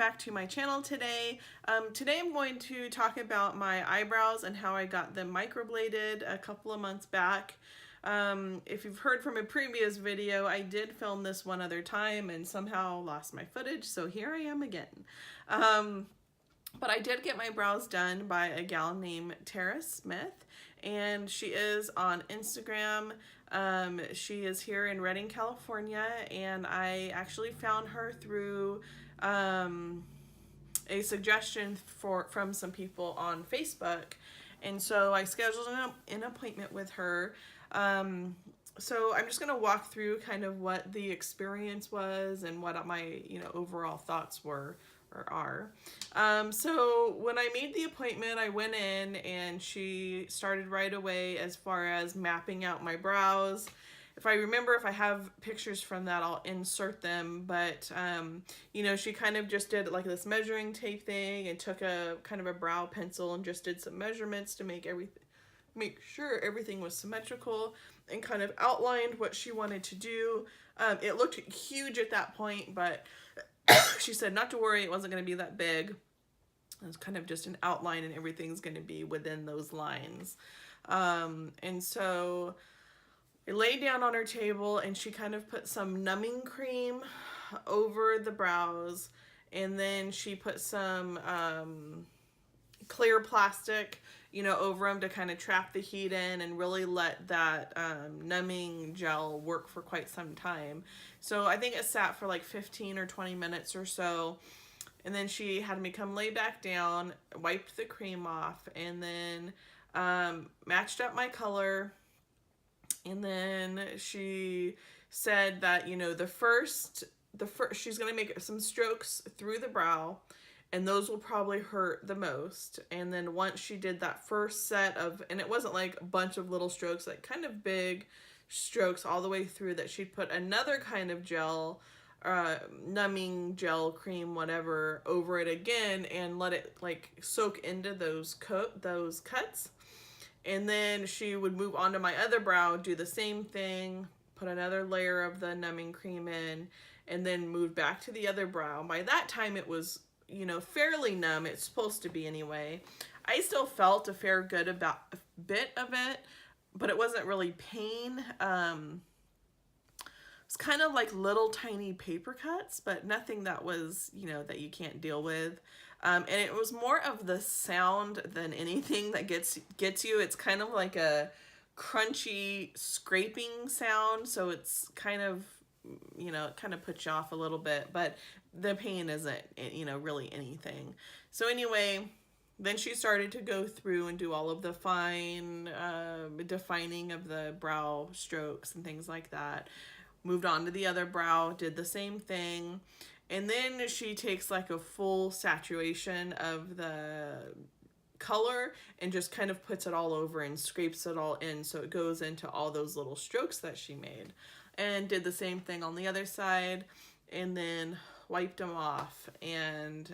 back to my channel today. Today I'm going to talk about my eyebrows and how I got them microbladed a couple of months back. If you've heard from a previous video, I did film this one other time and somehow lost my footage, so here I am again. But I did get my brows done by a gal named Tara Smith, and she is on Instagram. She is here in Redding, California, and I actually found her through a suggestion from some people on Facebook, and so I scheduled an appointment with her. So I'm just going to walk through kind of what the experience was and what my overall thoughts were or are. So when I made the appointment, I went in and she started right away as far as mapping out my brows. If I remember, if I have pictures from that, I'll insert them. But, she kind of just did like this measuring tape thing and took a kind of a brow pencil and just did some measurements to make sure everything was symmetrical and kind of outlined what she wanted to do. It looked huge at that point, but she said not to worry, it wasn't going to be that big. It was kind of just an outline and everything's going to be within those lines. And so I laid down on her table and she kind of put some numbing cream over the brows, and then she put some clear plastic over them to kind of trap the heat in and really let that numbing gel work for quite some time. So I think it sat for like 15 or 20 minutes or so. And then she had me come lay back down, wiped the cream off, and then matched up my color. And then she said that, the first she's going to make some strokes through the brow, and those will probably hurt the most. And then once she did that first set of, and it wasn't like a bunch of little strokes, like kind of big strokes all the way through, that she'd put another kind of gel, numbing gel, cream, whatever, over it again and let it like soak into those cuts. And then she would move on to my other brow, do the same thing, put another layer of the numbing cream in, and then move back to the other brow. By that time it was fairly numb. It's supposed to be anyway. I still felt a fair good bit of it, but it wasn't really pain. It's kind of like little tiny paper cuts, but nothing that was, that you can't deal with. And it was more of the sound than anything that gets you. It's kind of like a crunchy scraping sound, so it's kind of, it kind of puts you off a little bit, but the pain isn't, really anything. So anyway, then she started to go through and do all of the fine defining of the brow strokes and things like that. Moved on to the other brow, did the same thing. And then she takes like a full saturation of the color and just kind of puts it all over and scrapes it all in, so it goes into all those little strokes that she made. And did the same thing on the other side, and then wiped them off. And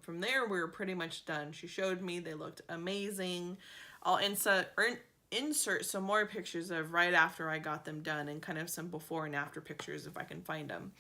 from there we were pretty much done. She showed me they looked amazing. I'll insert some more pictures of right after I got them done, and kind of some before and after pictures if I can find them.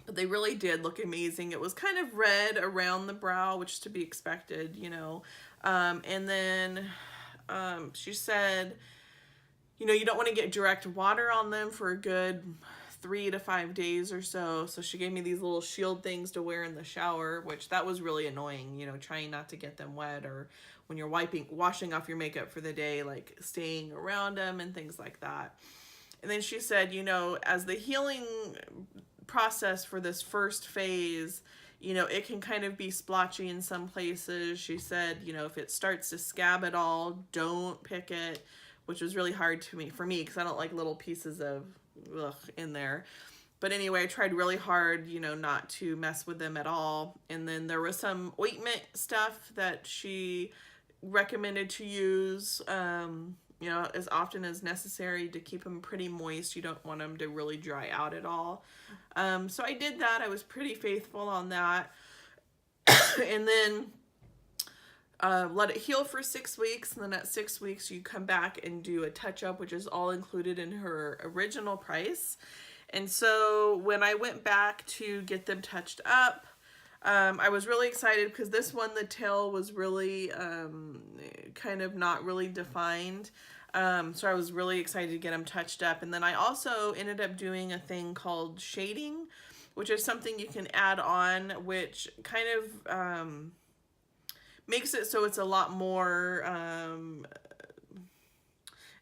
But they really did look amazing. It was kind of red around the brow, which is to be expected, and then she said, you don't want to get direct water on them for a good 3 to 5 days or so. So she gave me these little shield things to wear in the shower, which that was really annoying, trying not to get them wet, or when you're washing off your makeup for the day, like staying around them and things like that. And then she said, as the healing process for this first phase, it can kind of be splotchy in some places. She said, if it starts to scab at all, don't pick it, which was really hard for me because I don't like little pieces of in there. But anyway, I tried really hard, not to mess with them at all. And then there was some ointment stuff that she recommended to use, as often as necessary to keep them pretty moist. You don't want them to really dry out at all. So I did that. I was pretty faithful on that. And then let it heal for 6 weeks, and then at 6 weeks you come back and do a touch-up, which is all included in her original price. And so when I went back to get them touched up, I was really excited because this one, the tail was really kind of not really defined. So I was really excited to get them touched up. And then I also ended up doing a thing called shading, which is something you can add on, which kind of makes it so it's a lot more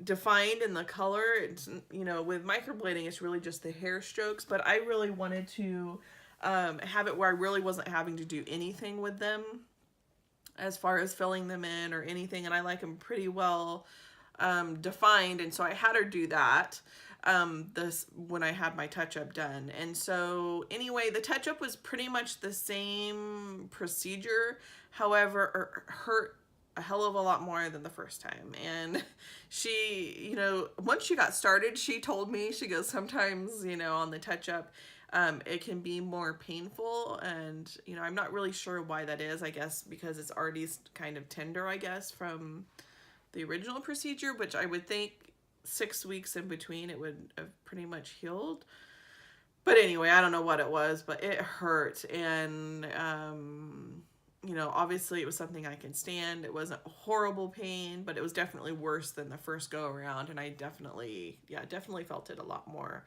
defined in the color. It's, you know, with microblading, it's really just the hair strokes, but I really wanted to have it where I really wasn't having to do anything with them as far as filling them in or anything, and I like them pretty well defined, and so I had her do that this when I had my touch-up done. And so anyway, the touch-up was pretty much the same procedure, however, it hurt a hell of a lot more than the first time. And she, you know, once she got started, she told me, she goes, sometimes, you know, on the touch-up, it can be more painful, and, you know, I'm not really sure why that is. I guess because it's already kind of tender, I guess, from the original procedure, which I would think 6 weeks in between it would have pretty much healed. But anyway, I don't know what it was, but it hurt. And you know, obviously it was something I can stand. It wasn't horrible pain, but it was definitely worse than the first go around, and I definitely felt it a lot more.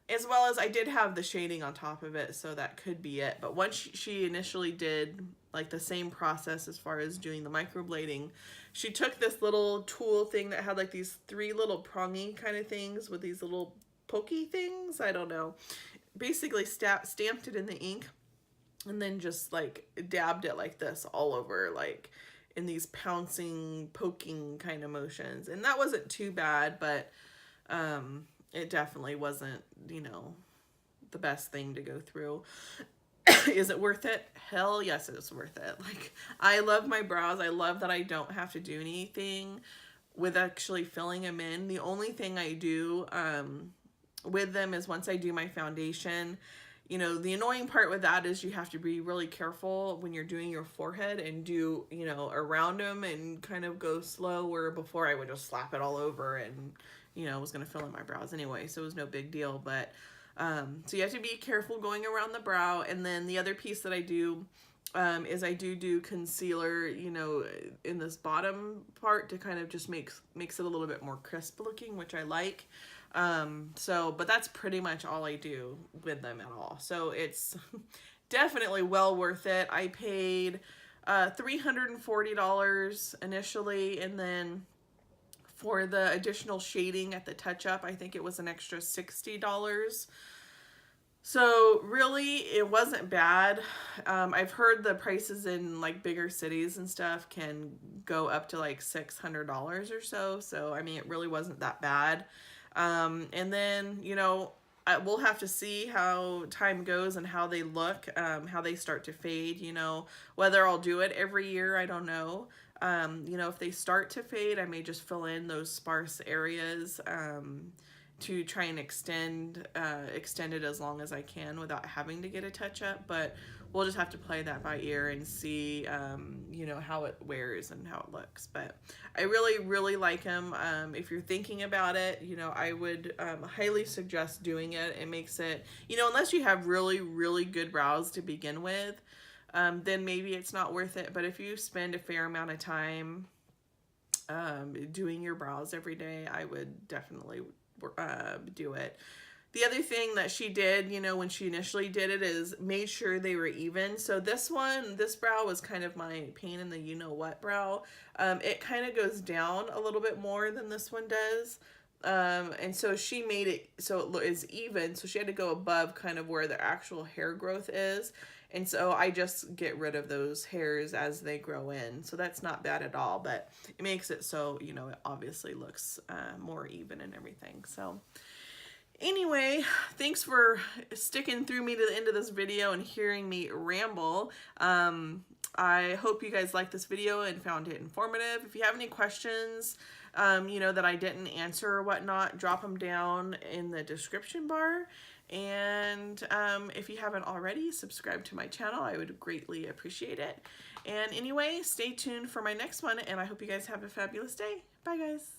As well as I did have the shading on top of it, so that could be it. But once she initially did like the same process as far as doing the microblading, she took this little tool thing that had like these 3 little prongy kind of things with these little pokey things, I don't know. Basically stamped it in the ink and then just like dabbed it like this all over, like in these pouncing, poking kind of motions. And that wasn't too bad, but it definitely wasn't, you know, the best thing to go through. Is it worth it? Hell yes, it's worth it. Like, I love my brows. I love that I don't have to do anything with actually filling them in. The only thing I do with them is once I do my foundation, you know, the annoying part with that is you have to be really careful when you're doing your forehead and do, you know, around them and kind of go slow, where before I would just slap it all over and, you know, was going to fill in my brows anyway, so it was no big deal. But so you have to be careful going around the brow. And then the other piece that I do is I do concealer, you know, in this bottom part to kind of just makes it a little bit more crisp looking, which I like. But that's pretty much all I do with them at all. So it's definitely well worth it. I paid $340 initially, and then for the additional shading at the touch-up, I think it was an extra $60. So really, it wasn't bad. I've heard the prices in like bigger cities and stuff can go up to like $600 or so. So, I mean, it really wasn't that bad. And then, you know, we'll have to see how time goes and how they look, how they start to fade, you know, whether I'll do it every year, I don't know. You know, if they start to fade, I may just fill in those sparse areas to try and extend it as long as I can without having to get a touch-up. But we'll just have to play that by ear and see, you know, how it wears and how it looks. But I really, really like them. If you're thinking about it, you know, I would highly suggest doing it. It makes it, you know, unless you have really, really good brows to begin with, then maybe it's not worth it. But if you spend a fair amount of time doing your brows every day, I would definitely do it. The other thing that she did, you know, when she initially did it, is made sure they were even. So this brow was kind of my pain in the you-know-what brow. It kind of goes down a little bit more than this one does. And so she made it so it is even. So she had to go above kind of where the actual hair growth is. And so I just get rid of those hairs as they grow in. So that's not bad at all, but it makes it so, you know, it obviously looks more even and everything. So anyway, thanks for sticking through me to the end of this video and hearing me ramble. I hope you guys liked this video and found it informative. If you have any questions, you know, that I didn't answer or whatnot, drop them down in the description bar. And if you haven't already, subscribe to my channel. I would greatly appreciate it. And anyway, stay tuned for my next one, and I hope you guys have a fabulous day. Bye, guys.